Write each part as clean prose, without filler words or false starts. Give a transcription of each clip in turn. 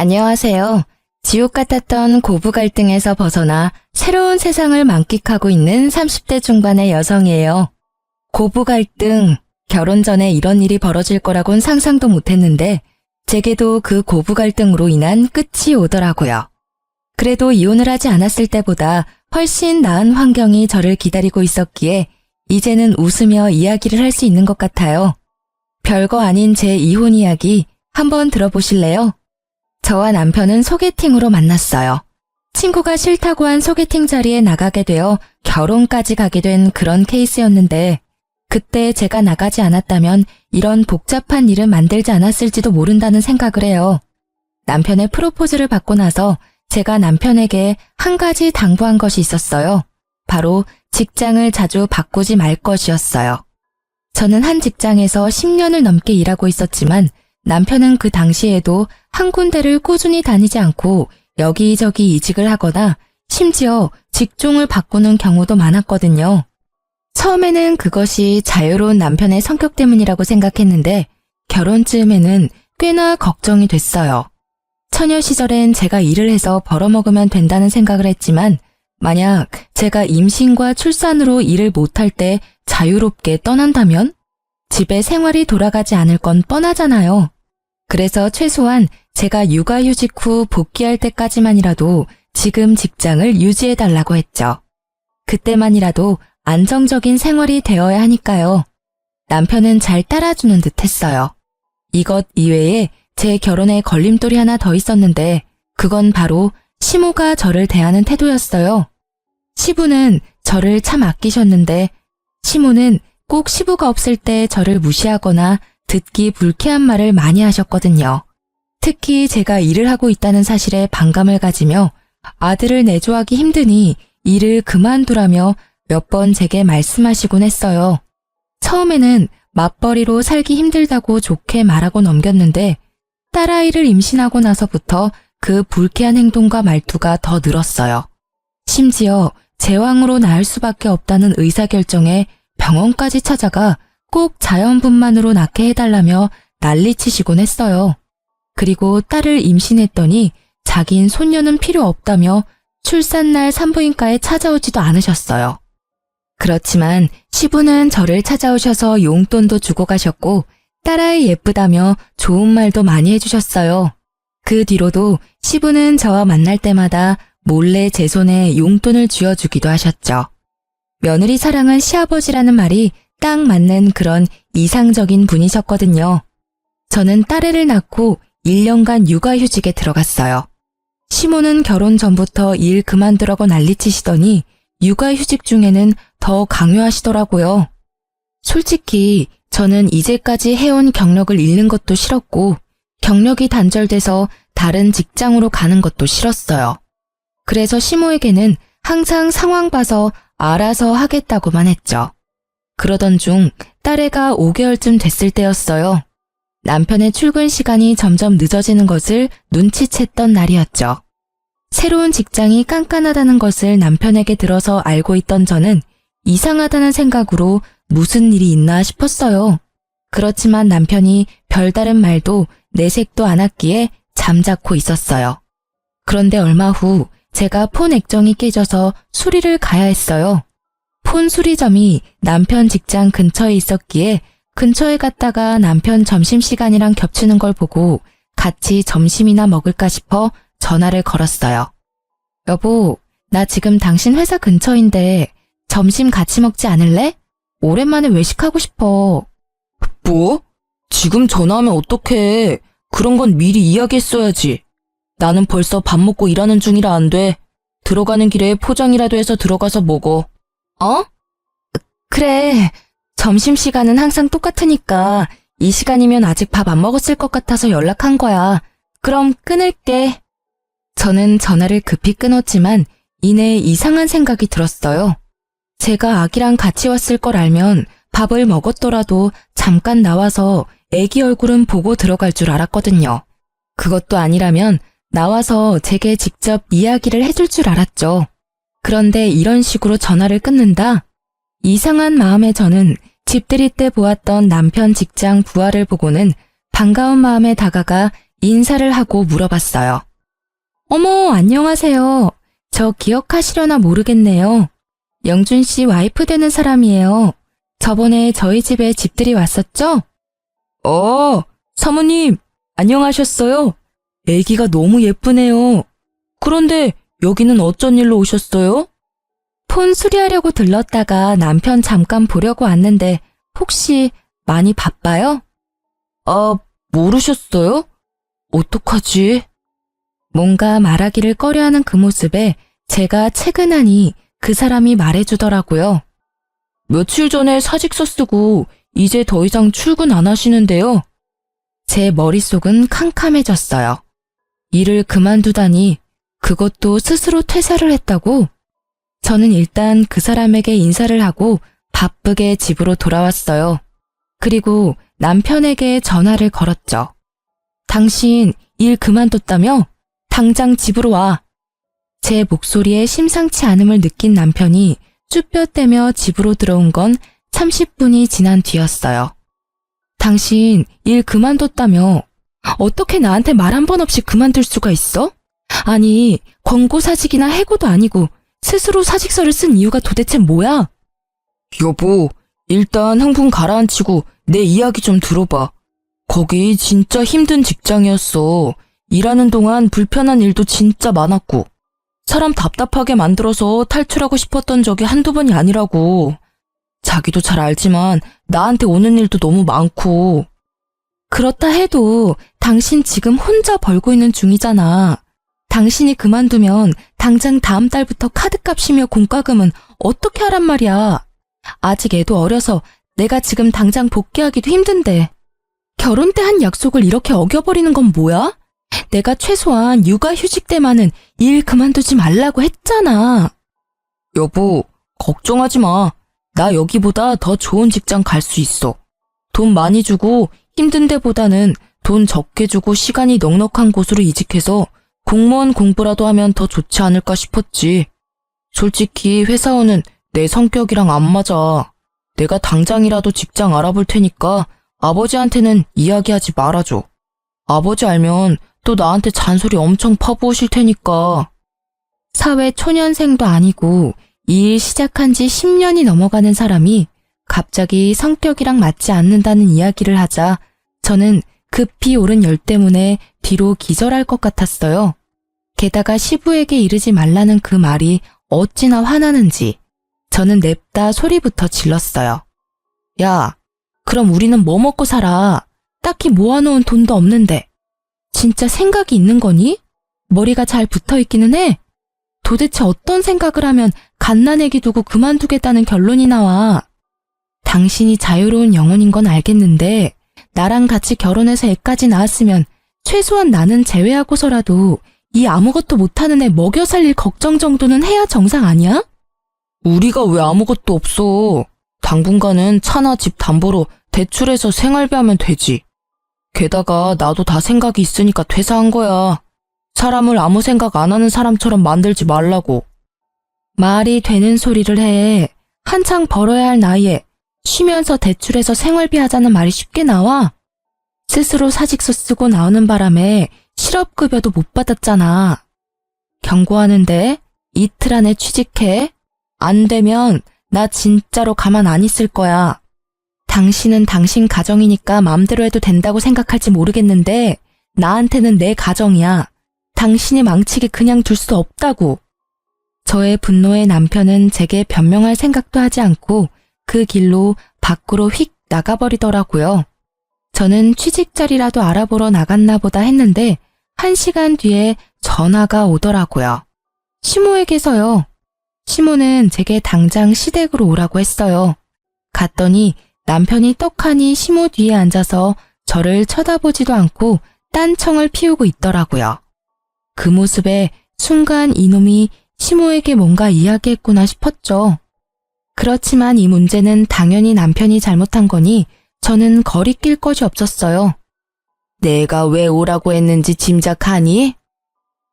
안녕하세요. 지옥 같았던 고부 갈등에서 벗어나 새로운 세상을 만끽하고 있는 30대 중반의 여성이에요. 고부 갈등, 결혼 전에 이런 일이 벌어질 거라곤 상상도 못했는데 제게도 그 고부 갈등으로 인한 끝이 오더라고요. 그래도 이혼을 하지 않았을 때보다 훨씬 나은 환경이 저를 기다리고 있었기에 이제는 웃으며 이야기를 할 수 있는 것 같아요. 별거 아닌 제 이혼 이야기 한번 들어보실래요? 저와 남편은 소개팅으로 만났어요. 친구가 싫다고 한 소개팅 자리에 나가게 되어 결혼까지 가게 된 그런 케이스였는데 그때 제가 나가지 않았다면 이런 복잡한 일은 만들지 않았을지도 모른다는 생각을 해요. 남편의 프로포즈를 받고 나서 제가 남편에게 한 가지 당부한 것이 있었어요. 바로 직장을 자주 바꾸지 말 것이었어요. 저는 한 직장에서 10년을 넘게 일하고 있었지만 남편은 그 당시에도 한 군데를 꾸준히 다니지 않고 여기저기 이직을 하거나 심지어 직종을 바꾸는 경우도 많았거든요. 처음에는 그것이 자유로운 남편의 성격 때문이라고 생각했는데 결혼쯤에는 꽤나 걱정이 됐어요. 처녀 시절엔 제가 일을 해서 벌어먹으면 된다는 생각을 했지만 만약 제가 임신과 출산으로 일을 못할 때 자유롭게 떠난다면 집에 생활이 돌아가지 않을 건 뻔하잖아요. 그래서 최소한 제가 육아휴직 후 복귀할 때까지만이라도 지금 직장을 유지해달라고 했죠. 그때만이라도 안정적인 생활이 되어야 하니까요. 남편은 잘 따라주는 듯 했어요. 이것 이외에 제 결혼에 걸림돌이 하나 더 있었는데 그건 바로 시모가 저를 대하는 태도였어요. 시부는 저를 참 아끼셨는데 시모는 꼭 시부가 없을 때 저를 무시하거나 듣기 불쾌한 말을 많이 하셨거든요. 특히 제가 일을 하고 있다는 사실에 반감을 가지며 아들을 내조하기 힘드니 일을 그만두라며 몇 번 제게 말씀하시곤 했어요. 처음에는 맞벌이로 살기 힘들다고 좋게 말하고 넘겼는데 딸아이를 임신하고 나서부터 그 불쾌한 행동과 말투가 더 늘었어요. 심지어 제왕으로 낳을 수밖에 없다는 의사결정에 병원까지 찾아가 꼭 자연분만으로 낳게 해달라며 난리치시곤 했어요. 그리고 딸을 임신했더니 자긴 손녀는 필요 없다며 출산날 산부인과에 찾아오지도 않으셨어요. 그렇지만 시부는 저를 찾아오셔서 용돈도 주고 가셨고 딸아이 예쁘다며 좋은 말도 많이 해주셨어요. 그 뒤로도 시부는 저와 만날 때마다 몰래 제 손에 용돈을 쥐어주기도 하셨죠. 며느리 사랑은 시아버지라는 말이 딱 맞는 그런 이상적인 분이셨거든요. 저는 딸애를 낳고 1년간 육아휴직에 들어갔어요. 시모는 결혼 전부터 일 그만두라고 난리치시더니 육아휴직 중에는 더 강요하시더라고요. 솔직히 저는 이제까지 해온 경력을 잃는 것도 싫었고 경력이 단절돼서 다른 직장으로 가는 것도 싫었어요. 그래서 시모에게는 항상 상황 봐서 알아서 하겠다고만 했죠. 그러던 중 딸애가 5개월쯤 됐을 때였어요. 남편의 출근 시간이 점점 늦어지는 것을 눈치챘던 날이었죠. 새로운 직장이 깐깐하다는 것을 남편에게 들어서 알고 있던 저는 이상하다는 생각으로 무슨 일이 있나 싶었어요. 그렇지만 남편이 별다른 말도 내색도 않았기에 잠자코 있었어요. 그런데 얼마 후 제가 폰 액정이 깨져서 수리를 가야 했어요. 폰 수리점이 남편 직장 근처에 있었기에 근처에 갔다가 남편 점심시간이랑 겹치는 걸 보고 같이 점심이나 먹을까 싶어 전화를 걸었어요. 여보, 나 지금 당신 회사 근처인데 점심 같이 먹지 않을래? 오랜만에 외식하고 싶어. 뭐? 지금 전화하면 어떡해. 그런 건 미리 이야기했어야지. 나는 벌써 밥 먹고 일하는 중이라 안 돼. 들어가는 길에 포장이라도 해서 들어가서 먹어. 어? 그래. 점심시간은 항상 똑같으니까 이 시간이면 아직 밥 안 먹었을 것 같아서 연락한 거야. 그럼 끊을게. 저는 전화를 급히 끊었지만 이내 이상한 생각이 들었어요. 제가 아기랑 같이 왔을 걸 알면 밥을 먹었더라도 잠깐 나와서 애기 얼굴은 보고 들어갈 줄 알았거든요. 그것도 아니라면 나와서 제게 직접 이야기를 해줄 줄 알았죠. 그런데 이런 식으로 전화를 끊는다? 이상한 마음에 저는 집들이 때 보았던 남편 직장 부하를 보고는 반가운 마음에 다가가 인사를 하고 물어봤어요. 어머, 안녕하세요. 저 기억하시려나 모르겠네요. 영준 씨 와이프 되는 사람이에요. 저번에 저희 집에 집들이 왔었죠? 사모님, 안녕하셨어요? 애기가 너무 예쁘네요. 그런데 여기는 어쩐 일로 오셨어요? 폰 수리하려고 들렀다가 남편 잠깐 보려고 왔는데 혹시 많이 바빠요? 모르셨어요? 어떡하지? 뭔가 말하기를 꺼려하는 그 모습에 제가 채근하니 그 사람이 말해주더라고요. 며칠 전에 사직서 쓰고 이제 더 이상 출근 안 하시는데요. 제 머릿속은 캄캄해졌어요. 일을 그만두다니 그것도 스스로 퇴사를 했다고? 저는 일단 그 사람에게 인사를 하고 바쁘게 집으로 돌아왔어요. 그리고 남편에게 전화를 걸었죠. 당신 일 그만뒀다며? 당장 집으로 와. 제 목소리에 심상치 않음을 느낀 남편이 쭈뼛대며 집으로 들어온 건 30분이 지난 뒤였어요. 당신 일 그만뒀다며? 어떻게 나한테 말 한 번 없이 그만둘 수가 있어? 아니, 권고사직이나 해고도 아니고 스스로 사직서를 쓴 이유가 도대체 뭐야? 여보, 일단 흥분 가라앉히고 내 이야기 좀 들어봐. 거기 진짜 힘든 직장이었어. 일하는 동안 불편한 일도 진짜 많았고 사람 답답하게 만들어서 탈출하고 싶었던 적이 한두 번이 아니라고. 자기도 잘 알지만 나한테 오는 일도 너무 많고. 그렇다 해도 당신 지금 혼자 벌고 있는 중이잖아. 당신이 그만두면 당장 다음 달부터 카드값이며 공과금은 어떻게 하란 말이야. 아직 애도 어려서 내가 지금 당장 복귀하기도 힘든데. 결혼 때 한 약속을 이렇게 어겨버리는 건 뭐야? 내가 최소한 육아휴직 때만은 일 그만두지 말라고 했잖아. 여보, 걱정하지 마. 나 여기보다 더 좋은 직장 갈 수 있어. 돈 많이 주고 힘든 데보다는 돈 적게 주고 시간이 넉넉한 곳으로 이직해서 공무원 공부라도 하면 더 좋지 않을까 싶었지. 솔직히 회사원은 내 성격이랑 안 맞아. 내가 당장이라도 직장 알아볼 테니까 아버지한테는 이야기하지 말아줘. 아버지 알면 또 나한테 잔소리 엄청 퍼부으실 테니까. 사회 초년생도 아니고 이 일 시작한 지 10년이 넘어가는 사람이 갑자기 성격이랑 맞지 않는다는 이야기를 하자 저는 급히 오른 열 때문에 뒤로 기절할 것 같았어요. 게다가 시부에게 이르지 말라는 그 말이 어찌나 화나는지 저는 냅다 소리부터 질렀어요. 야, 그럼 우리는 뭐 먹고 살아? 딱히 모아놓은 돈도 없는데. 진짜 생각이 있는 거니? 머리가 잘 붙어있기는 해. 도대체 어떤 생각을 하면 갓난애기 두고 그만두겠다는 결론이 나와. 당신이 자유로운 영혼인 건 알겠는데 나랑 같이 결혼해서 애까지 낳았으면 최소한 나는 제외하고서라도 이 아무것도 못하는 애 먹여 살릴 걱정 정도는 해야 정상 아니야? 우리가 왜 아무것도 없어. 당분간은 차나 집 담보로 대출해서 생활비 하면 되지. 게다가 나도 다 생각이 있으니까 퇴사한 거야. 사람을 아무 생각 안 하는 사람처럼 만들지 말라고. 말이 되는 소리를 해. 한창 벌어야 할 나이에 쉬면서 대출해서 생활비 하자는 말이 쉽게 나와? 스스로 사직서 쓰고 나오는 바람에 실업급여도 못 받았잖아. 경고하는데 이틀 안에 취직해. 안 되면 나 진짜로 가만 안 있을 거야. 당신은 당신 가정이니까 마음대로 해도 된다고 생각할지 모르겠는데 나한테는 내 가정이야. 당신이 망치게 그냥 둘 수 없다고. 저의 분노에 남편은 제게 변명할 생각도 하지 않고 그 길로 밖으로 휙 나가버리더라고요. 저는 취직 자리라도 알아보러 나갔나 보다 했는데 1시간 뒤에 전화가 오더라고요. 시모에게서요. 시모는 제게 당장 시댁으로 오라고 했어요. 갔더니 남편이 떡하니 시모 뒤에 앉아서 저를 쳐다보지도 않고 딴청을 피우고 있더라고요. 그 모습에 순간 이놈이 시모에게 뭔가 이야기했구나 싶었죠. 그렇지만 이 문제는 당연히 남편이 잘못한 거니 저는 거리낄 것이 없었어요. 내가 왜 오라고 했는지 짐작하니?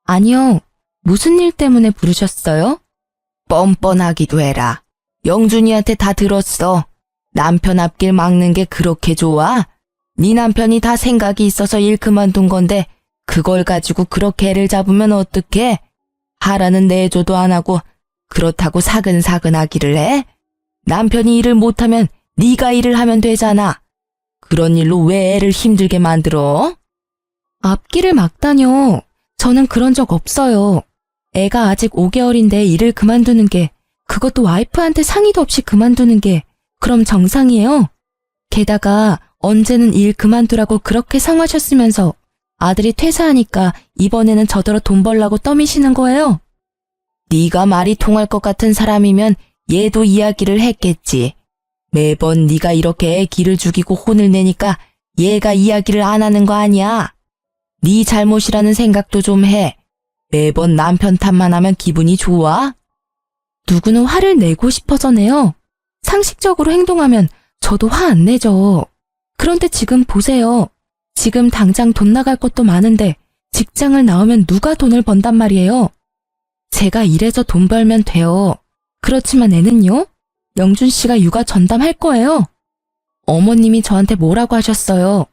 아니요. 무슨 일 때문에 부르셨어요? 뻔뻔하기도 해라. 영준이한테 다 들었어. 남편 앞길 막는 게 그렇게 좋아? 네 남편이 다 생각이 있어서 일 그만둔 건데 그걸 가지고 그렇게 애를 잡으면 어떡해? 하라는 내조도 안 하고 그렇다고 사근사근 하기를 해? 남편이 일을 못하면 네가 일을 하면 되잖아. 그런 일로 왜 애를 힘들게 만들어? 앞길을 막다뇨. 저는 그런 적 없어요. 애가 아직 5개월인데 일을 그만두는 게, 그것도 와이프한테 상의도 없이 그만두는 게 그럼 정상이에요? 게다가 언제는 일 그만두라고 그렇게 성하셨으면서 아들이 퇴사하니까 이번에는 저더러 돈 벌라고 떠미시는 거예요? 네가 말이 통할 것 같은 사람이면 얘도 이야기를 했겠지. 매번 네가 이렇게 애 기를 죽이고 혼을 내니까 얘가 이야기를 안 하는 거 아니야. 네 잘못이라는 생각도 좀 해. 매번 남편 탓만 하면 기분이 좋아? 누구는 화를 내고 싶어서 내요. 상식적으로 행동하면 저도 화 안 내죠. 그런데 지금 보세요. 지금 당장 돈 나갈 것도 많은데 직장을 나오면 누가 돈을 번단 말이에요. 제가 일해서 돈 벌면 돼요. 그렇지만 애는요? 영준 씨가 육아 전담할 거예요. 어머님이 저한테 뭐라고 하셨어요?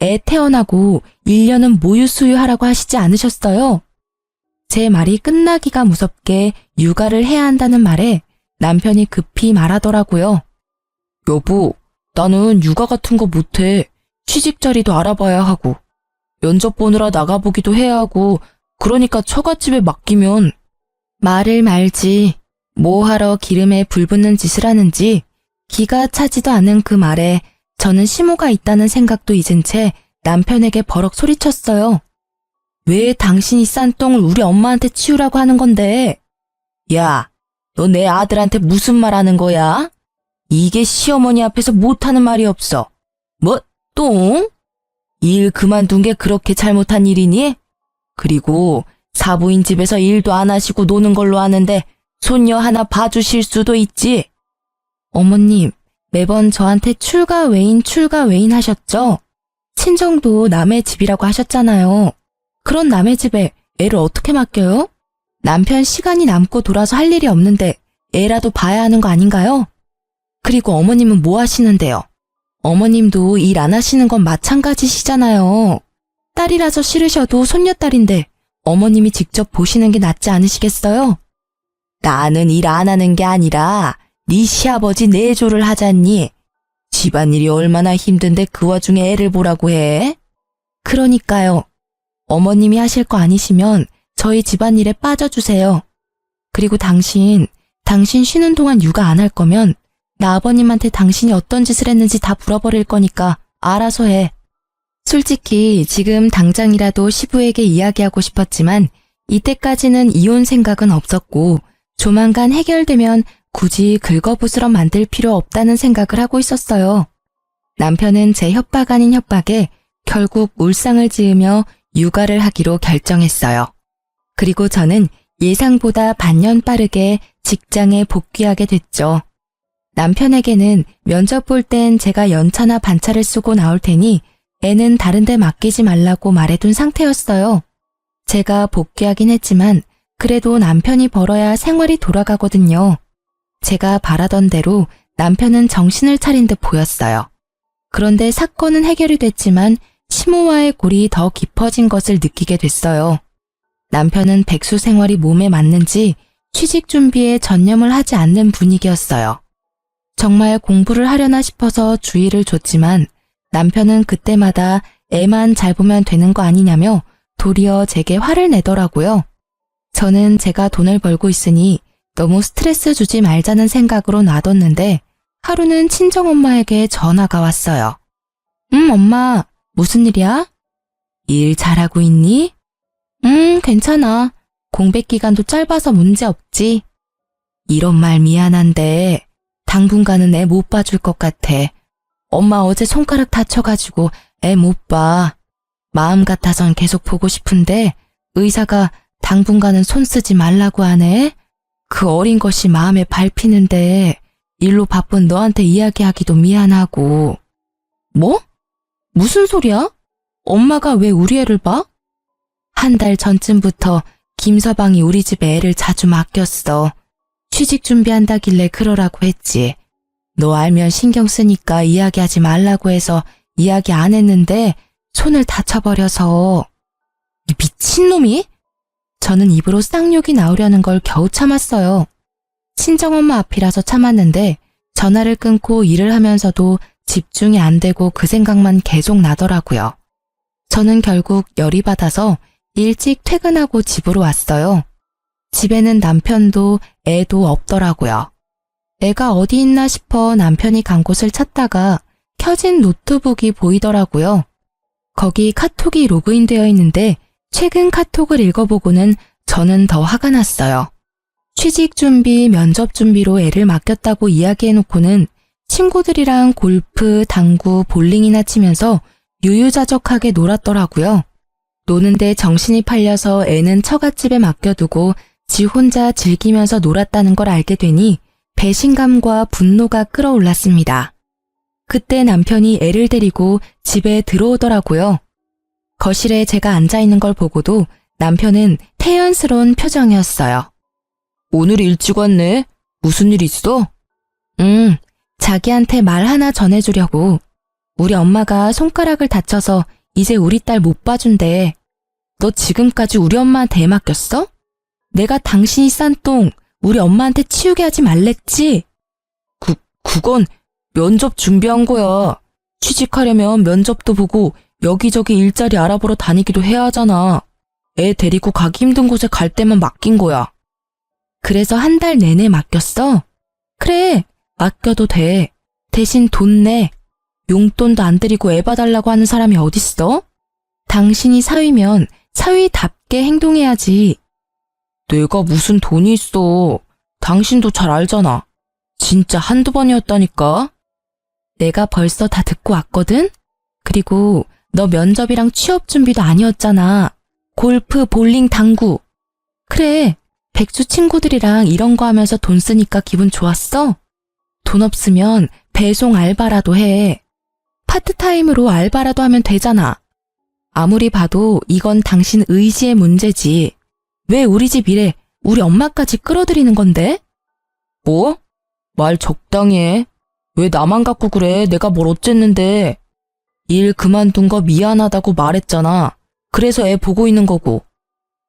애 태어나고 1년은 모유 수유하라고 하시지 않으셨어요? 제 말이 끝나기가 무섭게 육아를 해야 한다는 말에 남편이 급히 말하더라고요. 여보, 나는 육아 같은 거 못해. 취직 자리도 알아봐야 하고 면접 보느라 나가보기도 해야 하고 그러니까 처갓집에 맡기면. 말을 말지. 뭐하러 기름에 불 붙는 짓을 하는지 기가 차지도 않은 그 말에 저는 심호가 있다는 생각도 잊은 채 남편에게 버럭 소리쳤어요. 왜 당신이 싼 똥을 우리 엄마한테 치우라고 하는 건데? 야, 너 내 아들한테 무슨 말 하는 거야? 이게 시어머니 앞에서 못하는 말이 없어. 뭐, 똥? 일 그만둔 게 그렇게 잘못한 일이니? 그리고 사부인 집에서 일도 안 하시고 노는 걸로 아는데 손녀 하나 봐주실 수도 있지. 어머님, 매번 저한테 출가 외인 하셨죠? 친정도 남의 집이라고 하셨잖아요. 그런 남의 집에 애를 어떻게 맡겨요? 남편 시간이 남고 돌아서 할 일이 없는데 애라도 봐야 하는 거 아닌가요? 그리고 어머님은 뭐 하시는데요? 어머님도 일 안 하시는 건 마찬가지시잖아요. 딸이라서 싫으셔도 손녀딸인데 어머님이 직접 보시는 게 낫지 않으시겠어요? 나는 일 안 하는 게 아니라 네 시아버지 내조를 하잖니. 집안일이 얼마나 힘든데 그 와중에 애를 보라고 해? 그러니까요. 어머님이 하실 거 아니시면 저희 집안일에 빠져주세요. 그리고 당신 쉬는 동안 육아 안 할 거면 나 아버님한테 당신이 어떤 짓을 했는지 다 물어버릴 거니까 알아서 해. 솔직히 지금 당장이라도 시부에게 이야기하고 싶었지만 이때까지는 이혼 생각은 없었고 조만간 해결되면 굳이 긁어부스럼 만들 필요 없다는 생각을 하고 있었어요. 남편은 제 협박 아닌 협박에 결국 울상을 지으며 육아를 하기로 결정했어요. 그리고 저는 예상보다 반년 빠르게 직장에 복귀하게 됐죠. 남편에게는 면접 볼 땐 제가 연차나 반차를 쓰고 나올 테니 애는 다른 데 맡기지 말라고 말해둔 상태였어요. 제가 복귀하긴 했지만 그래도 남편이 벌어야 생활이 돌아가거든요. 제가 바라던 대로 남편은 정신을 차린 듯 보였어요. 그런데 사건은 해결이 됐지만 시모와의 골이 더 깊어진 것을 느끼게 됐어요. 남편은 백수 생활이 몸에 맞는지 취직 준비에 전념을 하지 않는 분위기였어요. 정말 공부를 하려나 싶어서 주의를 줬지만 남편은 그때마다 애만 잘 보면 되는 거 아니냐며 도리어 제게 화를 내더라고요. 저는 제가 돈을 벌고 있으니 너무 스트레스 주지 말자는 생각으로 놔뒀는데 하루는 친정엄마에게 전화가 왔어요. 엄마, 무슨 일이야? 일 잘하고 있니? 괜찮아. 공백 기간도 짧아서 문제 없지. 이런 말 미안한데 당분간은 애 못 봐줄 것 같아. 엄마 어제 손가락 다쳐가지고 애 못 봐. 마음 같아선 계속 보고 싶은데 의사가 당분간은 손 쓰지 말라고 하네. 그 어린 것이 마음에 밟히는데 일로 바쁜 너한테 이야기하기도 미안하고. 뭐? 무슨 소리야? 엄마가 왜 우리 애를 봐? 한 달 전쯤부터 김서방이 우리 집에 애를 자주 맡겼어. 취직 준비한다길래 그러라고 했지. 너 알면 신경 쓰니까 이야기하지 말라고 해서 이야기 안 했는데 손을 다쳐버려서. 이 미친놈이? 저는 입으로 쌍욕이 나오려는 걸 겨우 참았어요. 친정엄마 앞이라서 참았는데 전화를 끊고 일을 하면서도 집중이 안 되고 그 생각만 계속 나더라고요. 저는 결국 열이 받아서 일찍 퇴근하고 집으로 왔어요. 집에는 남편도 애도 없더라고요. 애가 어디 있나 싶어 남편이 간 곳을 찾다가 켜진 노트북이 보이더라고요. 거기 카톡이 로그인되어 있는데 최근 카톡을 읽어보고는 저는 더 화가 났어요. 취직 준비, 면접 준비로 애를 맡겼다고 이야기해놓고는 친구들이랑 골프, 당구, 볼링이나 치면서 유유자적하게 놀았더라고요. 노는데 정신이 팔려서 애는 처갓집에 맡겨두고 지 혼자 즐기면서 놀았다는 걸 알게 되니 배신감과 분노가 끌어올랐습니다. 그때 남편이 애를 데리고 집에 들어오더라고요. 거실에 제가 앉아있는 걸 보고도 남편은 태연스러운 표정이었어요. 오늘 일찍 왔네. 무슨 일 있어? 자기한테 말 하나 전해주려고. 우리 엄마가 손가락을 다쳐서 이제 우리 딸 못 봐준대. 너 지금까지 우리 엄마한테 애 맡겼어? 내가 당신이 싼 똥 우리 엄마한테 치우게 하지 말랬지? 그건 면접 준비한 거야. 취직하려면 면접도 보고 여기저기 일자리 알아보러 다니기도 해야 하잖아. 애 데리고 가기 힘든 곳에 갈 때만 맡긴 거야. 그래서 한 달 내내 맡겼어? 그래, 맡겨도 돼. 대신 돈 내. 용돈도 안 드리고 애 봐달라고 하는 사람이 어딨어? 당신이 사위면 사위답게 행동해야지. 내가 무슨 돈이 있어. 당신도 잘 알잖아. 진짜 한두 번이었다니까. 내가 벌써 다 듣고 왔거든? 그리고 너 면접이랑 취업 준비도 아니었잖아. 골프, 볼링, 당구. 그래, 백수 친구들이랑 이런 거 하면서 돈 쓰니까 기분 좋았어? 돈 없으면 배송 알바라도 해. 파트타임으로 알바라도 하면 되잖아. 아무리 봐도 이건 당신 의지의 문제지. 왜 우리 집 일에 우리 엄마까지 끌어들이는 건데? 뭐? 말 적당히 해. 왜 나만 갖고 그래? 내가 뭘 어쨌는데. 일 그만둔 거 미안하다고 말했잖아. 그래서 애 보고 있는 거고.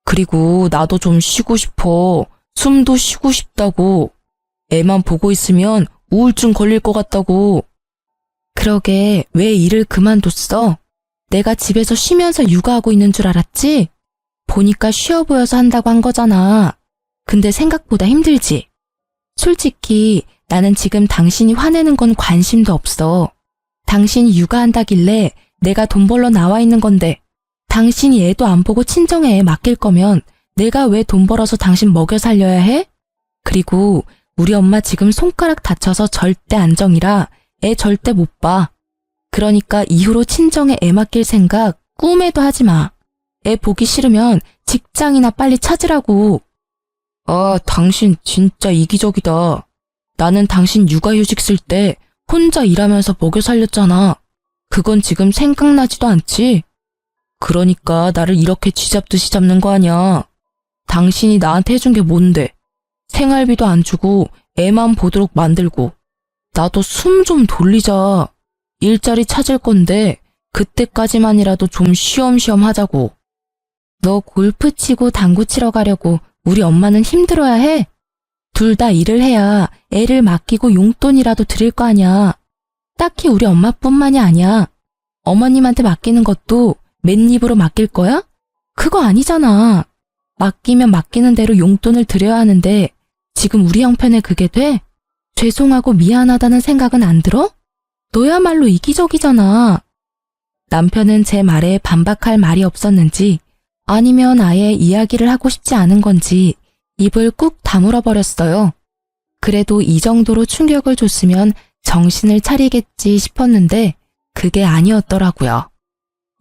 그리고 나도 좀 쉬고 싶어. 숨도 쉬고 싶다고. 애만 보고 있으면 우울증 걸릴 것 같다고. 그러게 왜 일을 그만뒀어? 내가 집에서 쉬면서 육아하고 있는 줄 알았지? 보니까 쉬어 보여서 한다고 한 거잖아. 근데 생각보다 힘들지? 솔직히 나는 지금 당신이 화내는 건 관심도 없어. 당신이 육아한다길래 내가 돈 벌러 나와 있는 건데 당신이 애도 안 보고 친정에 애 맡길 거면 내가 왜 돈 벌어서 당신 먹여 살려야 해? 그리고 우리 엄마 지금 손가락 다쳐서 절대 안정이라 애 절대 못 봐. 그러니까 이후로 친정에 애 맡길 생각 꿈에도 하지 마. 애 보기 싫으면 직장이나 빨리 찾으라고. 아, 당신 진짜 이기적이다. 나는 당신 육아휴직 쓸 때 혼자 일하면서 먹여 살렸잖아. 그건 지금 생각나지도 않지? 그러니까 나를 이렇게 쥐잡듯이 잡는 거 아니야. 당신이 나한테 해준 게 뭔데? 생활비도 안 주고 애만 보도록 만들고. 나도 숨 좀 돌리자. 일자리 찾을 건데 그때까지만이라도 좀 쉬엄쉬엄 하자고. 너 골프 치고 당구 치러 가려고 우리 엄마는 힘들어야 해? 둘 다 일을 해야 애를 맡기고 용돈이라도 드릴 거 아니야. 딱히 우리 엄마뿐만이 아니야. 어머님한테 맡기는 것도 맨입으로 맡길 거야? 그거 아니잖아. 맡기면 맡기는 대로 용돈을 드려야 하는데 지금 우리 형편에 그게 돼? 죄송하고 미안하다는 생각은 안 들어? 너야말로 이기적이잖아. 남편은 제 말에 반박할 말이 없었는지 아니면 아예 이야기를 하고 싶지 않은 건지 입을 꾹 다물어 버렸어요. 그래도 이 정도로 충격을 줬으면 정신을 차리겠지 싶었는데 그게 아니었더라고요.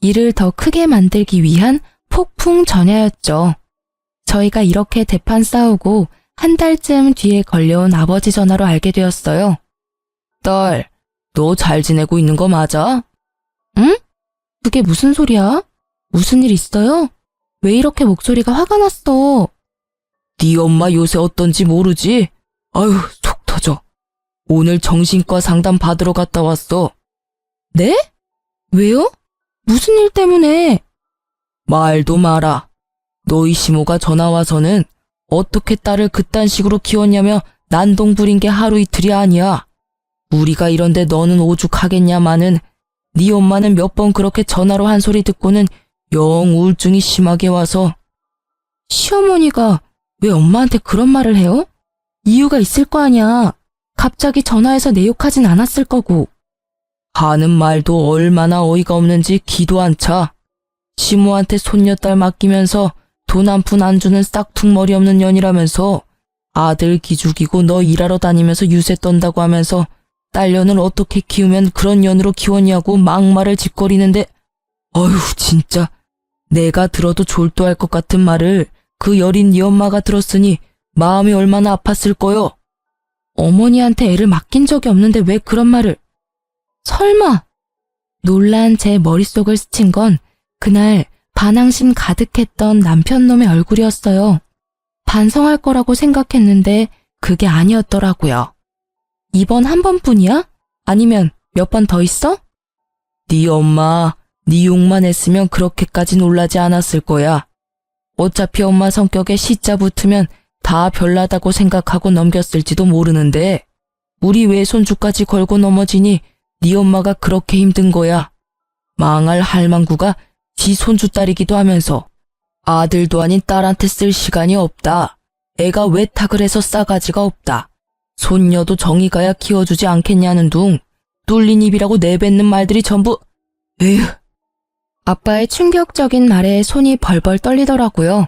일을 더 크게 만들기 위한 폭풍 전야였죠. 저희가 이렇게 대판 싸우고 한 달쯤 뒤에 걸려온 아버지 전화로 알게 되었어요. 딸, 너 잘 지내고 있는 거 맞아? 응? 그게 무슨 소리야? 무슨 일 있어요? 왜 이렇게 목소리가 화가 났어? 네 엄마 요새 어떤지 모르지? 아유, 속 터져. 오늘 정신과 상담 받으러 갔다 왔어. 네? 왜요? 무슨 일 때문에? 말도 마라. 너희 시모가 전화 와서는 어떻게 딸을 그딴 식으로 키웠냐며 난동 부린 게 하루 이틀이 아니야. 우리가 이런데 너는 오죽하겠냐마는 네 엄마는 몇 번 그렇게 전화로 한 소리 듣고는 영 우울증이 심하게 와서. 시어머니가 왜 엄마한테 그런 말을 해요? 이유가 있을 거 아니야. 갑자기 전화해서 내 욕하진 않았을 거고. 하는 말도 얼마나 어이가 없는지 기도 안 차. 시모한테 손녀딸 맡기면서 돈 한 푼 안 주는 싹퉁머리 없는 년이라면서 아들 기죽이고 너 일하러 다니면서 유세 떤다고 하면서 딸년을 어떻게 키우면 그런 년으로 키웠냐고 막말을 짓거리는데, 어휴 진짜 내가 들어도 졸도할 것 같은 말을 그 여린 네 엄마가 들었으니 마음이 얼마나 아팠을 거요. 어머니한테 애를 맡긴 적이 없는데 왜 그런 말을. 설마. 놀란 제 머릿속을 스친 건 그날 반항심 가득했던 남편놈의 얼굴이었어요. 반성할 거라고 생각했는데 그게 아니었더라고요. 이번 한 번뿐이야? 아니면 몇 번 더 있어? 네 엄마 네 욕만 했으면 그렇게까지 놀라지 않았을 거야. 어차피 엄마 성격에 시자 붙으면 다 별나다고 생각하고 넘겼을지도 모르는데 우리 외손주까지 걸고 넘어지니 네 엄마가 그렇게 힘든 거야. 망할 할망구가 지 손주 딸이기도 하면서 아들도 아닌 딸한테 쓸 시간이 없다. 애가 외탁을 해서 싸가지가 없다. 손녀도 정이 가야 키워주지 않겠냐는 둥 뚫린 입이라고 내뱉는 말들이 전부. 에휴. 아빠의 충격적인 말에 손이 벌벌 떨리더라고요.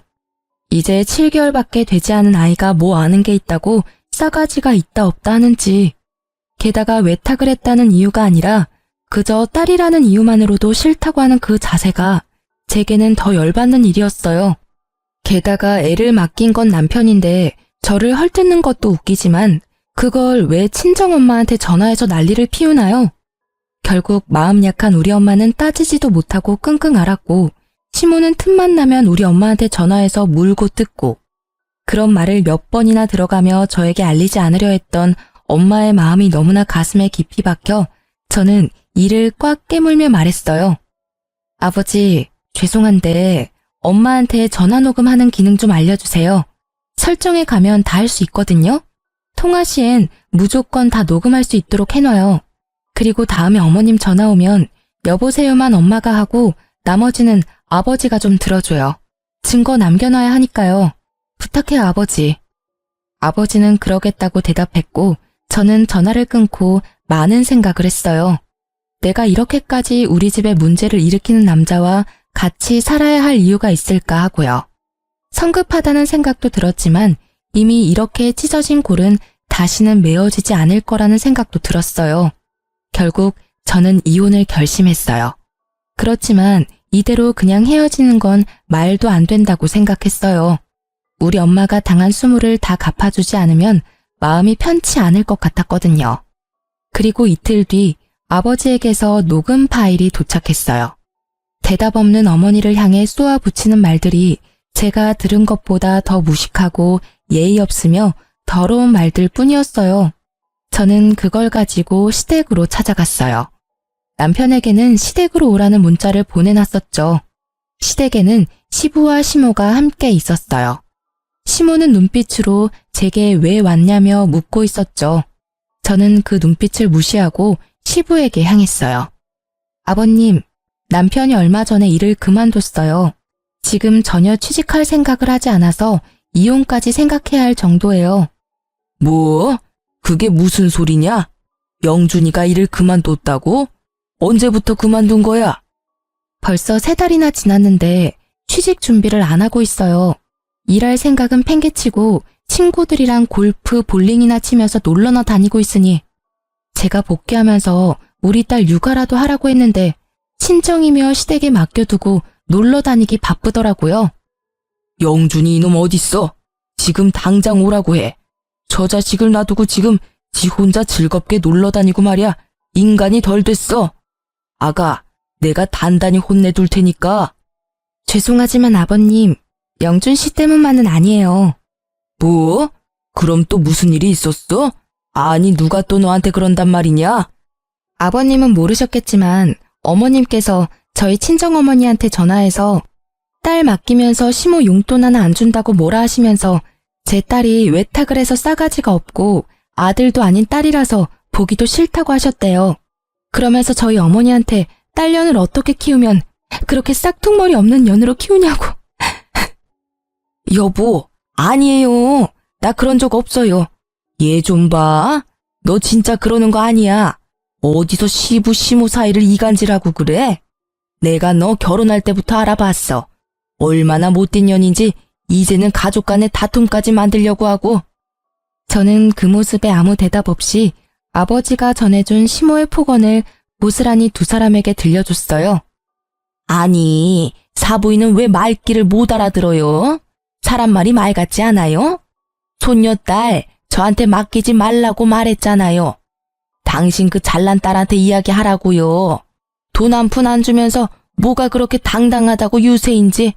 이제 7개월밖에 되지 않은 아이가 뭐 아는 게 있다고 싸가지가 있다 없다 하는지. 게다가 외탁을 했다는 이유가 아니라 그저 딸이라는 이유만으로도 싫다고 하는 그 자세가 제게는 더 열받는 일이었어요. 게다가 애를 맡긴 건 남편인데 저를 헐뜯는 것도 웃기지만 그걸 왜 친정엄마한테 전화해서 난리를 피우나요? 결국 마음 약한 우리 엄마는 따지지도 못하고 끙끙 앓았고 시모는 틈만 나면 우리 엄마한테 전화해서 물고 뜯고 그런 말을 몇 번이나 들어가며 저에게 알리지 않으려 했던 엄마의 마음이 너무나 가슴에 깊이 박혀 저는 이를 꽉 깨물며 말했어요. 아버지, 죄송한데 엄마한테 전화 녹음하는 기능 좀 알려주세요. 설정에 가면 다 할 수 있거든요. 통화 시엔 무조건 다 녹음할 수 있도록 해놔요. 그리고 다음에 어머님 전화 오면 여보세요만 엄마가 하고 나머지는 아버지가 좀 들어줘요. 증거 남겨놔야 하니까요. 부탁해요, 아버지. 아버지는 그러겠다고 대답했고 저는 전화를 끊고 많은 생각을 했어요. 내가 이렇게까지 우리 집에 문제를 일으키는 남자와 같이 살아야 할 이유가 있을까 하고요. 성급하다는 생각도 들었지만 이미 이렇게 찢어진 골은 다시는 메어지지 않을 거라는 생각도 들었어요. 결국 저는 이혼을 결심했어요. 그렇지만 이대로 그냥 헤어지는 건 말도 안 된다고 생각했어요. 우리 엄마가 당한 수모를 다 갚아주지 않으면 마음이 편치 않을 것 같았거든요. 그리고 이틀 뒤 아버지에게서 녹음 파일이 도착했어요. 대답 없는 어머니를 향해 쏘아붙이는 말들이 제가 들은 것보다 더 무식하고 예의 없으며 더러운 말들 뿐이었어요. 저는 그걸 가지고 시댁으로 찾아갔어요. 남편에게는 시댁으로 오라는 문자를 보내놨었죠. 시댁에는 시부와 시모가 함께 있었어요. 시모는 눈빛으로 제게 왜 왔냐며 묻고 있었죠. 저는 그 눈빛을 무시하고 시부에게 향했어요. 아버님, 남편이 얼마 전에 일을 그만뒀어요. 지금 전혀 취직할 생각을 하지 않아서 이혼까지 생각해야 할 정도예요. 뭐? 그게 무슨 소리냐? 영준이가 일을 그만뒀다고? 언제부터 그만둔 거야? 벌써 3달이나 지났는데 취직 준비를 안 하고 있어요. 일할 생각은 팽개치고 친구들이랑 골프, 볼링이나 치면서 놀러나 다니고 있으니 제가 복귀하면서 우리 딸 육아라도 하라고 했는데 친정이며 시댁에 맡겨두고 놀러 다니기 바쁘더라고요. 영준이 이놈 어딨어? 지금 당장 오라고 해. 저 자식을 놔두고 지금 지 혼자 즐겁게 놀러 다니고 말이야. 인간이 덜 됐어. 아가, 내가 단단히 혼내둘 테니까. 죄송하지만 아버님, 영준 씨 때문만은 아니에요. 뭐? 그럼 또 무슨 일이 있었어? 아니 누가 또 너한테 그런단 말이냐? 아버님은 모르셨겠지만 어머님께서 저희 친정어머니한테 전화해서 딸 맡기면서 시모 용돈 하나 안 준다고 뭐라 하시면서 제 딸이 외탁을 해서 싸가지가 없고 아들도 아닌 딸이라서 보기도 싫다고 하셨대요. 그러면서 저희 어머니한테 딸년을 어떻게 키우면 그렇게 싹퉁머리 없는 년으로 키우냐고. 여보, 아니에요. 나 그런 적 없어요. 얘 좀 봐. 너 진짜 그러는 거 아니야. 어디서 시부 시모 사이를 이간질하고 그래? 내가 너 결혼할 때부터 알아봤어. 얼마나 못된 년인지 이제는 가족 간의 다툼까지 만들려고 하고. 저는 그 모습에 아무 대답 없이 아버지가 전해준 시모의 폭언을 고스란히 두 사람에게 들려줬어요. 아니, 사부인은 왜 말귀를 못 알아들어요? 사람 말이 말 같지 않아요? 손녀딸, 저한테 맡기지 말라고 말했잖아요. 당신 그 잘난 딸한테 이야기하라고요. 돈 한 푼 안 주면서 뭐가 그렇게 당당하다고 유세인지.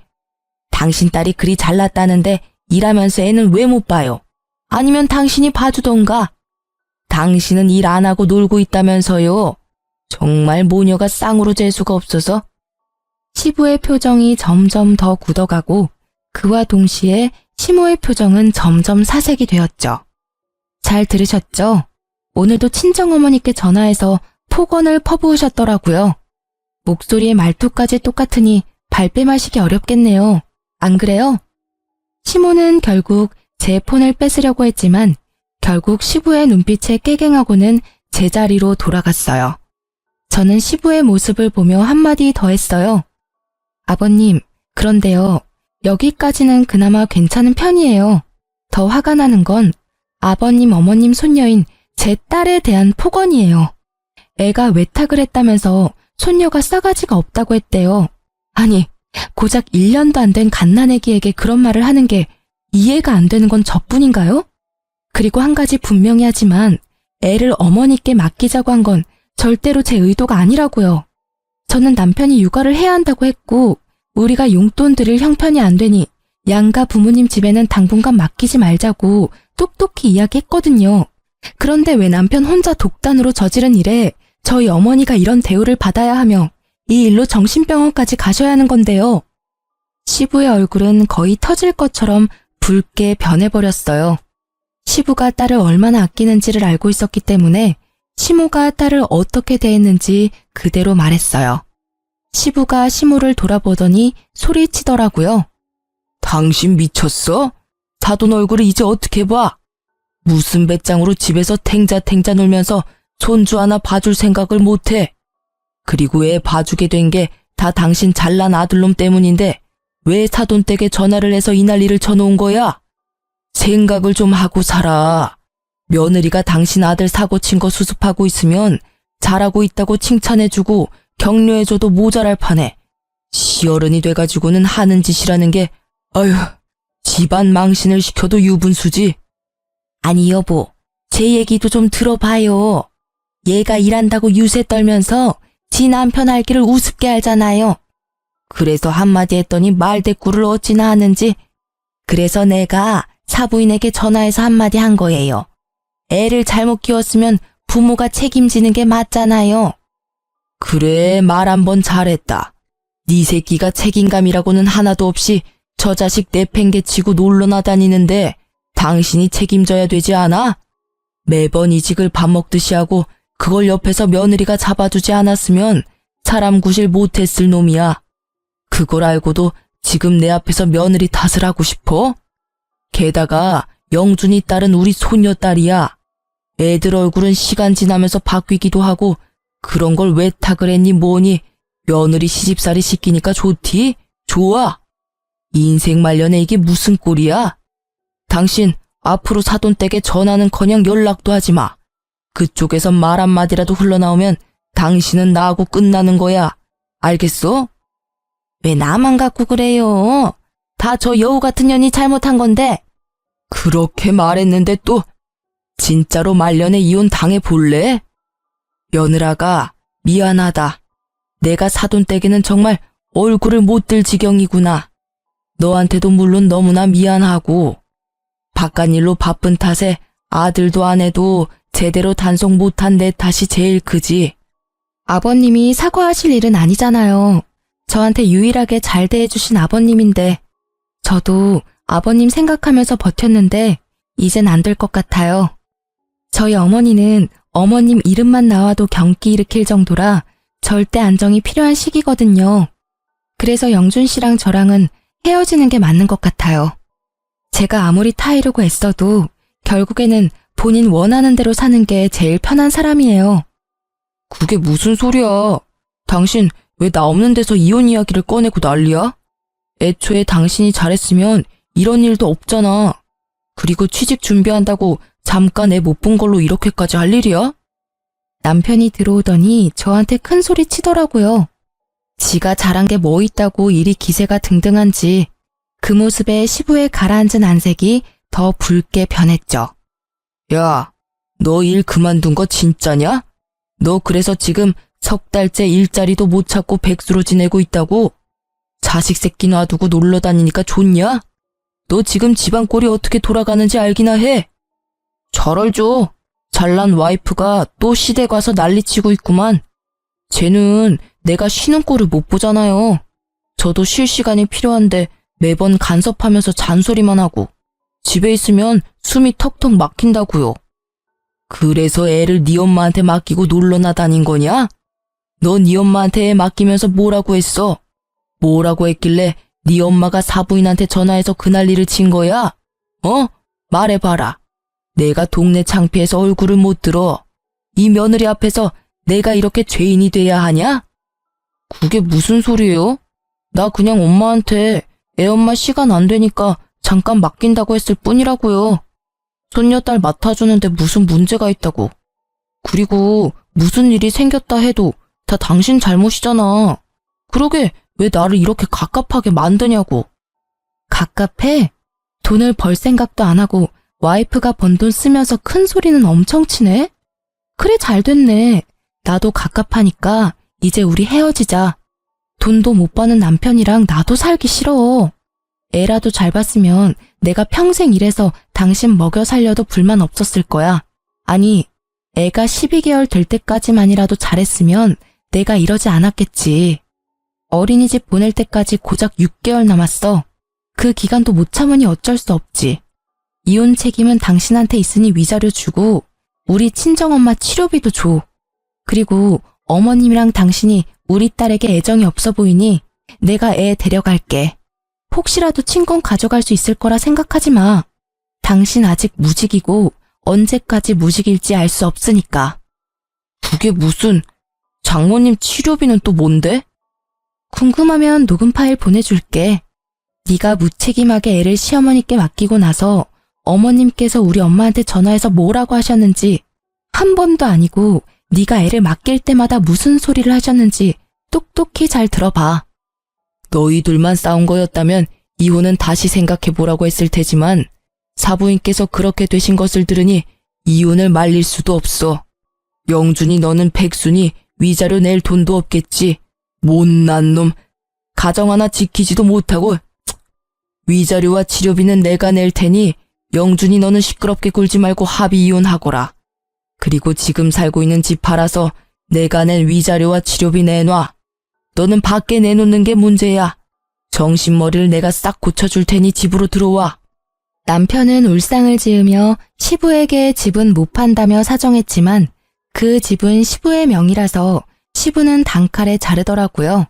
당신 딸이 그리 잘났다는데 일하면서 애는 왜 못 봐요? 아니면 당신이 봐주던가. 당신은 일 안 하고 놀고 있다면서요. 정말 모녀가 쌍으로 잴 수가 없어서. 시부의 표정이 점점 더 굳어가고 그와 동시에 시모의 표정은 점점 사색이 되었죠. 잘 들으셨죠? 오늘도 친정어머니께 전화해서 폭언을 퍼부으셨더라고요. 목소리의 말투까지 똑같으니 발뺌하시기 어렵겠네요. 안 그래요? 시모는 결국 제 폰을 뺏으려고 했지만 결국 시부의 눈빛에 깨갱하고는 제자리로 돌아갔어요. 저는 시부의 모습을 보며 한마디 더 했어요. 아버님, 그런데요. 여기까지는 그나마 괜찮은 편이에요. 더 화가 나는 건 아버님, 어머님 손녀인 제 딸에 대한 폭언이에요. 애가 외탁을 했다면서 손녀가 싸가지가 없다고 했대요. 아니, 고작 1년도 안 된 갓난애기에게 그런 말을 하는 게 이해가 안 되는 건 저뿐인가요? 그리고 한 가지 분명히 하지만 애를 어머니께 맡기자고 한 건 절대로 제 의도가 아니라고요. 저는 남편이 육아를 해야 한다고 했고 우리가 용돈 드릴 형편이 안 되니 양가 부모님 집에는 당분간 맡기지 말자고 똑똑히 이야기했거든요. 그런데 왜 남편 혼자 독단으로 저지른 일에 저희 어머니가 이런 대우를 받아야 하며 이 일로 정신병원까지 가셔야 하는 건데요. 시부의 얼굴은 거의 터질 것처럼 붉게 변해버렸어요. 시부가 딸을 얼마나 아끼는지를 알고 있었기 때문에 시모가 딸을 어떻게 대했는지 그대로 말했어요. 시부가 시모를 돌아보더니 소리치더라고요. 당신 미쳤어? 사돈 얼굴을 이제 어떻게 봐? 무슨 배짱으로 집에서 탱자탱자 놀면서 손주 하나 봐줄 생각을 못해. 그리고 애 봐주게 된 게 다 당신 잘난 아들놈 때문인데 왜 사돈 댁에 전화를 해서 이 난리를 쳐놓은 거야? 생각을 좀 하고 살아. 며느리가 당신 아들 사고 친 거 수습하고 있으면 잘하고 있다고 칭찬해주고 격려해줘도 모자랄 판에 시어른이 돼가지고는 하는 짓이라는 게 아휴 집안 망신을 시켜도 유분수지. 아니 여보, 제 얘기도 좀 들어봐요. 얘가 일한다고 유세 떨면서 지 남편 알기를 우습게 알잖아요. 그래서 한마디 했더니 말대꾸를 어찌나 하는지. 그래서 내가 사부인에게 전화해서 한마디 한 거예요. 애를 잘못 키웠으면 부모가 책임지는 게 맞잖아요. 그래, 말 한 번 잘했다. 네 새끼가 책임감이라고는 하나도 없이 저 자식 내팽개치고 놀러나 다니는데 당신이 책임져야 되지 않아? 매번 이직을 밥 먹듯이 하고 그걸 옆에서 며느리가 잡아주지 않았으면 사람 구실 못했을 놈이야. 그걸 알고도 지금 내 앞에서 며느리 탓을 하고 싶어? 게다가 영준이 딸은 우리 손녀딸이야. 애들 얼굴은 시간 지나면서 바뀌기도 하고 그런 걸 왜 탁을 했니 뭐니. 며느리 시집살이 시키니까 좋디? 좋아. 인생 말년에 이게 무슨 꼴이야? 당신 앞으로 사돈댁에 전화는커녕 연락도 하지 마. 그쪽에서 말 한마디라도 흘러나오면 당신은 나하고 끝나는 거야. 알겠어? 왜 나만 갖고 그래요? 다 저 여우 같은 년이 잘못한 건데. 그렇게 말했는데 또 진짜로 말년에 이혼 당해볼래? 며느라가 미안하다. 내가 사돈댁에는 정말 얼굴을 못 들 지경이구나. 너한테도 물론 너무나 미안하고 바깥일로 바쁜 탓에 아들도 아내도 제대로 단속 못한 내 탓이 제일 크지. 아버님이 사과하실 일은 아니잖아요. 저한테 유일하게 잘 대해주신 아버님인데 저도 아버님 생각하면서 버텼는데 이젠 안 될 것 같아요. 저희 어머니는 어머님 이름만 나와도 경기 일으킬 정도라 절대 안정이 필요한 시기거든요. 그래서 영준 씨랑 저랑은 헤어지는 게 맞는 것 같아요. 제가 아무리 타이르고 애써도 결국에는 본인 원하는 대로 사는 게 제일 편한 사람이에요. 그게 무슨 소리야? 당신 왜 나 없는 데서 이혼 이야기를 꺼내고 난리야? 애초에 당신이 잘했으면 이런 일도 없잖아. 그리고 취직 준비한다고 잠깐 애 못 본 걸로 이렇게까지 할 일이야? 남편이 들어오더니 저한테 큰 소리 치더라고요. 지가 잘한 게 뭐 있다고 일이 기세가 등등한지 그 모습에 시부에 가라앉은 안색이 더 붉게 변했죠. 야, 너 일 그만둔 거 진짜냐? 너 그래서 지금 석 달째 일자리도 못 찾고 백수로 지내고 있다고? 자식 새끼 놔두고 놀러 다니니까 좋냐? 너 지금 집안 꼴이 어떻게 돌아가는지 알기나 해? 잘 알죠. 잘난 와이프가 또 시댁 가서 난리치고 있구만. 쟤는 내가 쉬는 꼴을 못 보잖아요. 저도 쉴 시간이 필요한데 매번 간섭하면서 잔소리만 하고 집에 있으면 숨이 턱턱 막힌다고요. 그래서 애를 네 엄마한테 맡기고 놀러나 다닌 거냐? 너 네 엄마한테 애 맡기면서 뭐라고 했어? 뭐라고 했길래 네 엄마가 사부인한테 전화해서 그 난리를 친 거야? 어? 말해봐라. 내가 동네 창피해서 얼굴을 못 들어. 이 며느리 앞에서 내가 이렇게 죄인이 돼야 하냐? 그게 무슨 소리예요? 나 그냥 엄마한테 애 엄마 시간 안 되니까 잠깐 맡긴다고 했을 뿐이라고요. 손녀딸 맡아주는데 무슨 문제가 있다고. 그리고 무슨 일이 생겼다 해도 다 당신 잘못이잖아. 그러게 왜 나를 이렇게 갑갑하게 만드냐고. 갑갑해? 돈을 벌 생각도 안 하고 와이프가 번 돈 쓰면서 큰 소리는 엄청 치네? 그래 잘 됐네. 나도 갑갑하니까 이제 우리 헤어지자. 돈도 못 버는 남편이랑 나도 살기 싫어. 애라도 잘 봤으면 내가 평생 일해서 당신 먹여 살려도 불만 없었을 거야. 아니, 애가 12개월 될 때까지만이라도 잘했으면 내가 이러지 않았겠지. 어린이집 보낼 때까지 고작 6개월 남았어. 그 기간도 못 참으니 어쩔 수 없지. 이혼 책임은 당신한테 있으니 위자료 주고 우리 친정엄마 치료비도 줘. 그리고 어머님이랑 당신이 우리 딸에게 애정이 없어 보이니 내가 애 데려갈게. 혹시라도 친권 가져갈 수 있을 거라 생각하지 마. 당신 아직 무직이고 언제까지 무직일지 알 수 없으니까. 그게 무슨... 장모님 치료비는 또 뭔데? 궁금하면 녹음 파일 보내줄게. 네가 무책임하게 애를 시어머니께 맡기고 나서 어머님께서 우리 엄마한테 전화해서 뭐라고 하셨는지 한 번도 아니고 네가 애를 맡길 때마다 무슨 소리를 하셨는지 똑똑히 잘 들어봐. 너희들만 싸운 거였다면 이혼은 다시 생각해보라고 했을 테지만 사부인께서 그렇게 되신 것을 들으니 이혼을 말릴 수도 없어. 영준이 너는 백순이 위자료 낼 돈도 없겠지. 못난 놈. 가정 하나 지키지도 못하고. 위자료와 치료비는 내가 낼 테니 영준이 너는 시끄럽게 굴지 말고 합의 이혼하거라. 그리고 지금 살고 있는 집 팔아서 내가 낸 위자료와 치료비 내놔. 너는 밖에 내놓는 게 문제야. 정신머리를 내가 싹 고쳐줄 테니 집으로 들어와. 남편은 울상을 지으며 시부에게 집은 못 판다며 사정했지만 그 집은 시부의 명의라서 시부는 단칼에 자르더라고요.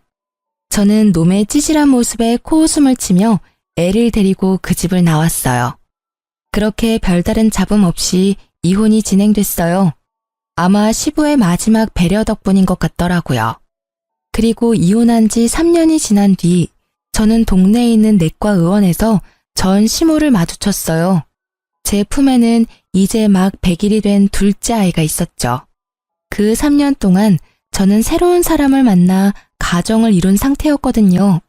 저는 놈의 찌질한 모습에 코웃음을 치며 애를 데리고 그 집을 나왔어요. 그렇게 별다른 잡음 없이 이혼이 진행됐어요. 아마 시부의 마지막 배려 덕분인 것 같더라고요. 그리고 이혼한 지 3년이 지난 뒤 저는 동네에 있는 내과 의원에서 전 시모를 마주쳤어요. 제 품에는 이제 막 100일이 된 둘째 아이가 있었죠. 그 3년 동안 저는 새로운 사람을 만나 가정을 이룬 상태였거든요.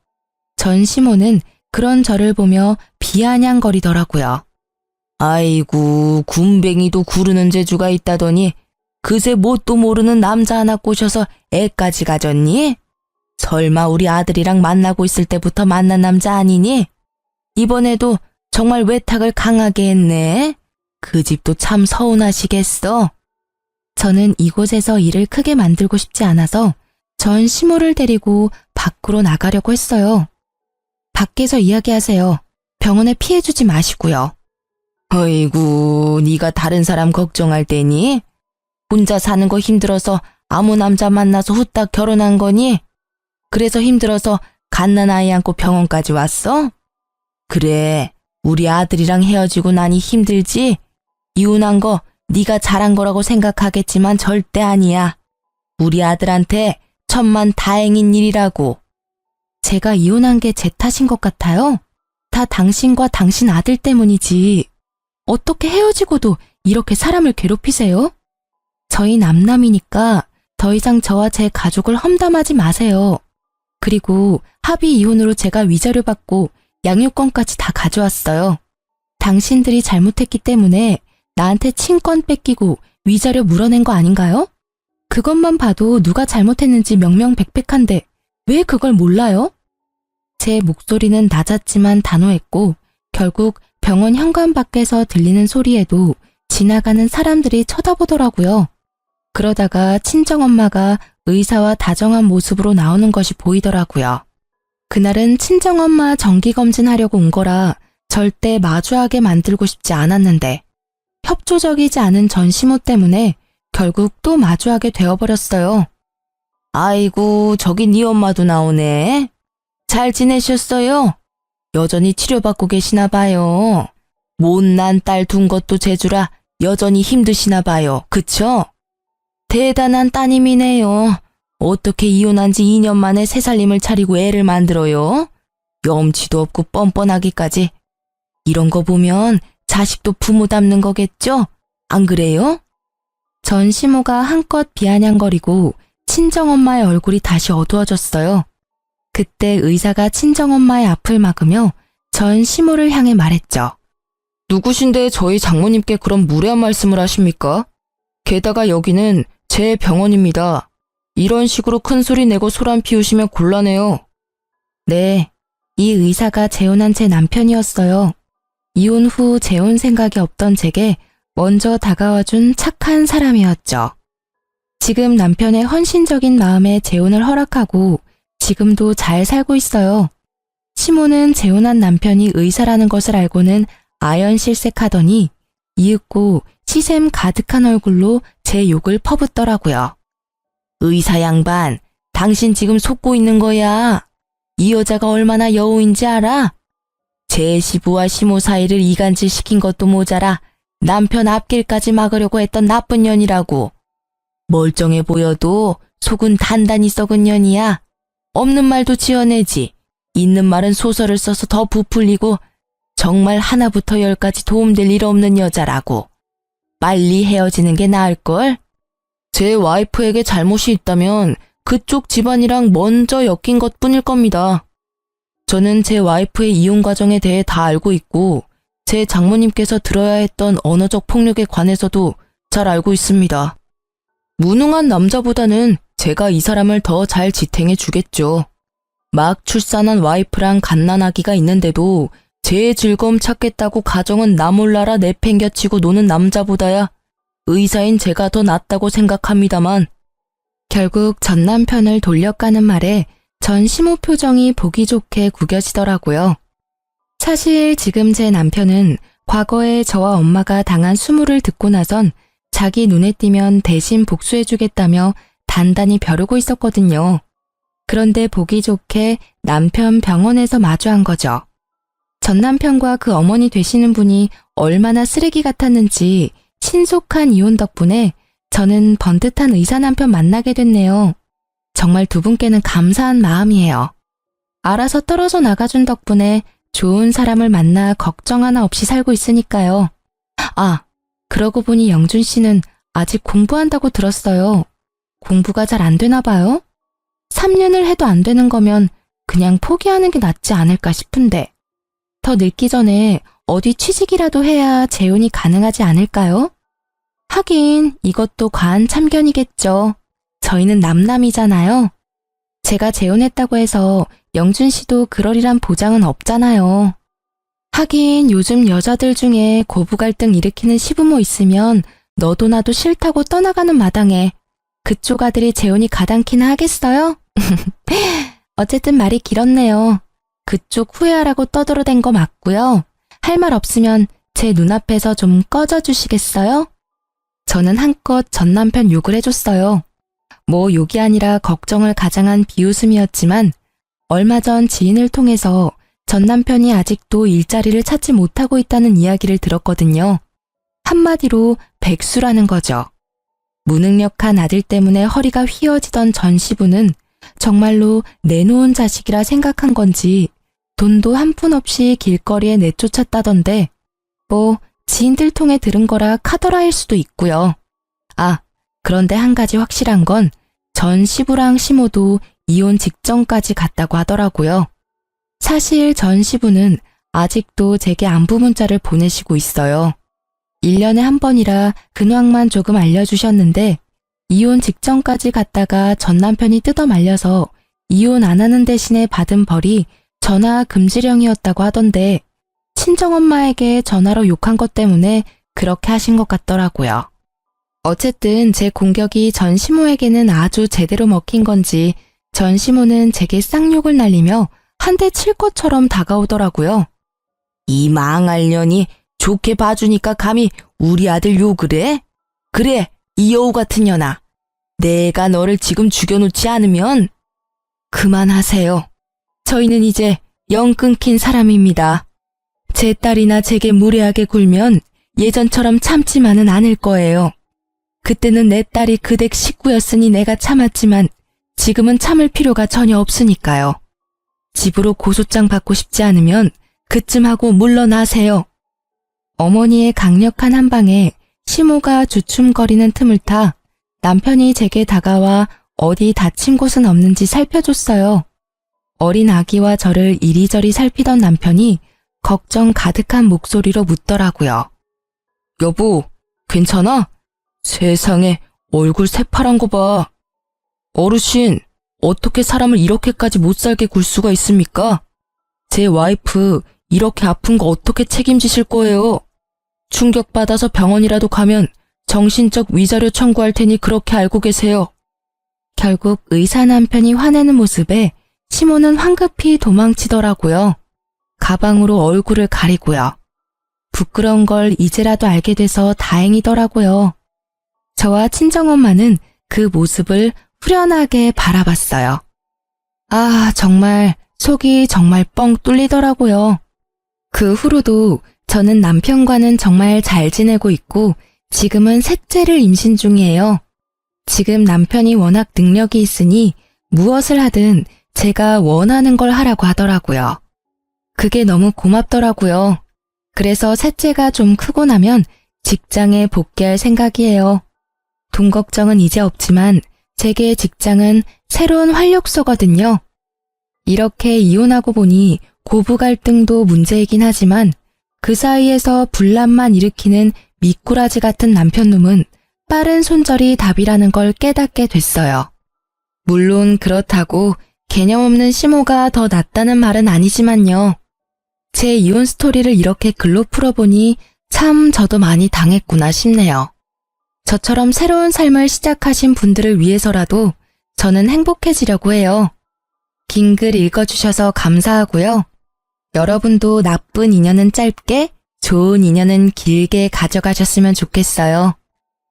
전 시모는 그런 저를 보며 비아냥거리더라고요. 아이고, 군뱅이도 구르는 재주가 있다더니 그새 뭣도 모르는 남자 하나 꼬셔서 애까지 가졌니? 설마 우리 아들이랑 만나고 있을 때부터 만난 남자 아니니? 이번에도 정말 외탁을 강하게 했네. 그 집도 참 서운하시겠어. 저는 이곳에서 일을 크게 만들고 싶지 않아서 전 시모를 데리고 밖으로 나가려고 했어요. 밖에서 이야기하세요. 병원에 피해주지 마시고요. 어이구, 네가 다른 사람 걱정할 때니? 혼자 사는 거 힘들어서 아무 남자 만나서 후딱 결혼한 거니? 그래서 힘들어서 갓난 아이 안고 병원까지 왔어? 그래, 우리 아들이랑 헤어지고 나니 힘들지? 이혼한 거 네가 잘한 거라고 생각하겠지만 절대 아니야. 우리 아들한테 천만 다행인 일이라고. 제가 이혼한 게 제 탓인 것 같아요. 다 당신과 당신 아들 때문이지. 어떻게 헤어지고도 이렇게 사람을 괴롭히세요? 저희 남남이니까 더 이상 저와 제 가족을 험담하지 마세요. 그리고 합의 이혼으로 제가 위자료 받고 양육권까지 다 가져왔어요. 당신들이 잘못했기 때문에 나한테 친권 뺏기고 위자료 물어낸 거 아닌가요? 그것만 봐도 누가 잘못했는지 명명백백한데 왜 그걸 몰라요? 제 목소리는 낮았지만 단호했고 결국 병원 현관 밖에서 들리는 소리에도 지나가는 사람들이 쳐다보더라고요. 그러다가 친정엄마가 의사와 다정한 모습으로 나오는 것이 보이더라고요. 그날은 친정엄마 정기검진하려고 온 거라 절대 마주하게 만들고 싶지 않았는데 협조적이지 않은 전시모 때문에 결국 또 마주하게 되어버렸어요. 아이고, 저기 네 엄마도 나오네. 잘 지내셨어요? 여전히 치료받고 계시나 봐요. 못난 딸 둔 것도 재주라 여전히 힘드시나 봐요. 그쵸? 대단한 따님이네요. 어떻게 이혼한 지 2년 만에 새살림을 차리고 애를 만들어요? 염치도 없고 뻔뻔하기까지. 이런 거 보면 자식도 부모 닮는 거겠죠? 안 그래요? 전시모가 한껏 비아냥거리고 친정엄마의 얼굴이 다시 어두워졌어요. 그때 의사가 친정엄마의 앞을 막으며 전시모를 향해 말했죠. 누구신데 저희 장모님께 그런 무례한 말씀을 하십니까? 게다가 여기는 제 병원입니다. 이런 식으로 큰 소리 내고 소란 피우시면 곤란해요. 네, 이 의사가 재혼한 제 남편이었어요. 이혼 후 재혼 생각이 없던 제게 먼저 다가와준 착한 사람이었죠. 지금 남편의 헌신적인 마음에 재혼을 허락하고 지금도 잘 살고 있어요. 시모는 재혼한 남편이 의사라는 것을 알고는 아연실색하더니 이윽고 시샘 가득한 얼굴로 제 욕을 퍼붓더라고요. 의사 양반, 당신 지금 속고 있는 거야. 이 여자가 얼마나 여우인지 알아? 제 시부와 시모 사이를 이간질 시킨 것도 모자라 남편 앞길까지 막으려고 했던 나쁜 년이라고. 멀쩡해 보여도 속은 단단히 썩은 년이야. 없는 말도 지어내지. 있는 말은 소설을 써서 더 부풀리고 정말 하나부터 열까지 도움될 일 없는 여자라고. 빨리 헤어지는 게 나을걸? 제 와이프에게 잘못이 있다면 그쪽 집안이랑 먼저 엮인 것뿐일 겁니다. 저는 제 와이프의 이혼 과정에 대해 다 알고 있고 제 장모님께서 들어야 했던 언어적 폭력에 관해서도 잘 알고 있습니다. 무능한 남자보다는 제가 이 사람을 더 잘 지탱해 주겠죠. 막 출산한 와이프랑 갓난아기가 있는데도 제 즐거움 찾겠다고 가정은 나 몰라라 내팽겨치고 노는 남자보다야 의사인 제가 더 낫다고 생각합니다만. 결국 전 남편을 돌려가는 말에 전 시모 표정이 보기 좋게 구겨지더라고요. 사실 지금 제 남편은 과거에 저와 엄마가 당한 수모를 듣고 나선 자기 눈에 띄면 대신 복수해주겠다며 단단히 벼르고 있었거든요. 그런데 보기 좋게 남편 병원에서 마주한 거죠. 전 남편과 그 어머니 되시는 분이 얼마나 쓰레기 같았는지 신속한 이혼 덕분에 저는 번듯한 의사 남편 만나게 됐네요. 정말 두 분께는 감사한 마음이에요. 알아서 떨어져 나가준 덕분에 좋은 사람을 만나 걱정 하나 없이 살고 있으니까요. 아, 그러고 보니 영준 씨는 아직 공부한다고 들었어요. 공부가 잘 안 되나 봐요? 3년을 해도 안 되는 거면 그냥 포기하는 게 낫지 않을까 싶은데. 더 늙기 전에 어디 취직이라도 해야 재혼이 가능하지 않을까요? 하긴 이것도 과한 참견이겠죠. 저희는 남남이잖아요. 제가 재혼했다고 해서 영준 씨도 그러리란 보장은 없잖아요. 하긴 요즘 여자들 중에 고부 갈등 일으키는 시부모 있으면 너도 나도 싫다고 떠나가는 마당에 그쪽 아들이 재혼이 가당키나 하겠어요? 어쨌든 말이 길었네요. 그쪽 후회하라고 떠들어댄 거 맞고요. 할 말 없으면 제 눈앞에서 좀 꺼져주시겠어요? 저는 한껏 전 남편 욕을 해줬어요. 뭐 욕이 아니라 걱정을 가장한 비웃음이었지만 얼마 전 지인을 통해서 전 남편이 아직도 일자리를 찾지 못하고 있다는 이야기를 들었거든요. 한마디로 백수라는 거죠. 무능력한 아들 때문에 허리가 휘어지던 전 시부는 정말로 내놓은 자식이라 생각한 건지 돈도 한 푼 없이 길거리에 내쫓았다던데 뭐 지인들 통해 들은 거라 카더라일 수도 있고요. 아, 그런데 한 가지 확실한 건 전 시부랑 시모도 이혼 직전까지 갔다고 하더라고요. 사실 전 시부는 아직도 제게 안부 문자를 보내시고 있어요. 1년에 한 번이라 근황만 조금 알려주셨는데 이혼 직전까지 갔다가 전 남편이 뜯어 말려서 이혼 안 하는 대신에 받은 벌이 전화 금지령이었다고 하던데 친정엄마에게 전화로 욕한 것 때문에 그렇게 하신 것 같더라고요. 어쨌든 제 공격이 전 시모에게는 아주 제대로 먹힌 건지 전 시모는 제게 쌍욕을 날리며 한 대 칠 것처럼 다가오더라고요. 이 망할 년이 좋게 봐주니까 감히 우리 아들 욕을 해? 그래, 이 여우 같은 년아. 내가 너를 지금 죽여놓지 않으면 그만하세요. 저희는 이제 영 끊긴 사람입니다. 제 딸이나 제게 무례하게 굴면 예전처럼 참지만은 않을 거예요. 그때는 내 딸이 그댁 식구였으니 내가 참았지만 지금은 참을 필요가 전혀 없으니까요. 집으로 고소장 받고 싶지 않으면 그쯤 하고 물러나세요. 어머니의 강력한 한방에 시모가 주춤거리는 틈을 타 남편이 제게 다가와 어디 다친 곳은 없는지 살펴줬어요. 어린 아기와 저를 이리저리 살피던 남편이 걱정 가득한 목소리로 묻더라고요. 여보, 괜찮아? 세상에 얼굴 새파란 거 봐. 어르신, 어떻게 사람을 이렇게까지 못살게 굴 수가 있습니까? 제 와이프 이렇게 아픈 거 어떻게 책임지실 거예요? 충격받아서 병원이라도 가면 정신적 위자료 청구할 테니 그렇게 알고 계세요. 결국 의사 남편이 화내는 모습에 시모는 황급히 도망치더라고요. 가방으로 얼굴을 가리고요. 부끄러운 걸 이제라도 알게 돼서 다행이더라고요. 저와 친정엄마는 그 모습을 후련하게 바라봤어요. 아, 정말 속이 정말 뻥 뚫리더라고요. 그 후로도 저는 남편과는 정말 잘 지내고 있고 지금은 셋째를 임신 중이에요. 지금 남편이 워낙 능력이 있으니 무엇을 하든 제가 원하는 걸 하라고 하더라고요. 그게 너무 고맙더라고요. 그래서 셋째가 좀 크고 나면 직장에 복귀할 생각이에요. 돈 걱정은 이제 없지만 제게 직장은 새로운 활력소거든요. 이렇게 이혼하고 보니 고부 갈등도 문제이긴 하지만 그 사이에서 분란만 일으키는 미꾸라지 같은 남편놈은 빠른 손절이 답이라는 걸 깨닫게 됐어요. 물론 그렇다고 개념 없는 시모가 더 낫다는 말은 아니지만요. 제 이혼 스토리를 이렇게 글로 풀어보니 참 저도 많이 당했구나 싶네요. 저처럼 새로운 삶을 시작하신 분들을 위해서라도 저는 행복해지려고 해요. 긴 글 읽어주셔서 감사하고요. 여러분도 나쁜 인연은 짧게, 좋은 인연은 길게 가져가셨으면 좋겠어요.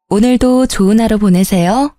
오늘도 좋은 하루 보내세요.